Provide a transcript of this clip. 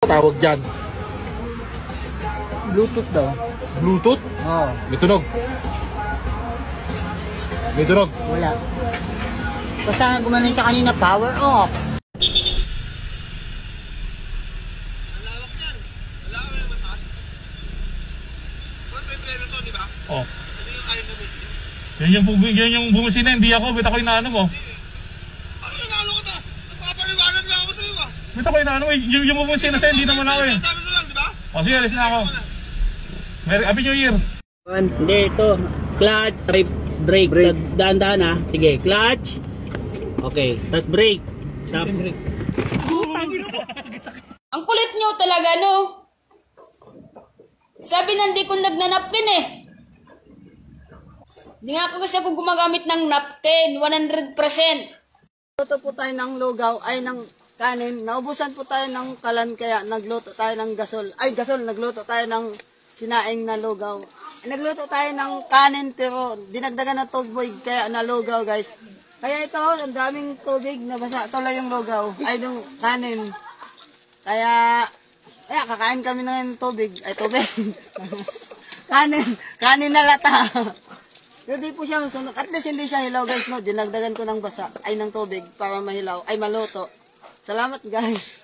Tawag dyan. Bluetooth daw. Bluetooth? Oo. May tunog. May tunog. Wala. Basta gumanon siya kanina, power off. Malawak yan. Wala ka may mata. Ba't may pleno to, di ba? Oh. Hindi yung kaya gamitin. Yan yung bumusina, hindi ako. Ba't ako inaano mo? Ano inaano ko to? Nagpapaliwanag lang ako sa'yo ah. Ba't ako inaano mo? Yung bumusina sa'yo, hindi naman ako eh. Sabi ko lang, di ba? O sige, alis na ako. Happy New Year. Hindi, ito. Clutch, brake. Dahan-dahan ha. Sige, clutch. Okay, tapos brake. Tapos brake. Ang kulit nyo talaga, no? Sabi na hindi ko nagnanapkin eh. Hindi nga kasi ako gumagamit ng napkin, 100%. Nagluto po tayo ng lugaw, ay ng kanin. Naubusan po tayo ng kalan, kaya nagluto tayo ng gasol. Ay, gasol, nagluto tayo ng sinaing na lugaw. Nagluto tayo ng kanin, pero dinagdagan ng tubig, kaya nalugaw, guys. Kaya ito, ang daming tubig, nabasa tuloy yung lugaw. Ay, yung kanin. Kaya kakain kami ng tubig. Ay, tubig. Kanin na lata. Pero di po siya masunod. At least hindi siya hilaw, guys, no? Dinagdagan ko ng basa, ay ng tubig, para mahilaw, ay maluto. Salamat, guys.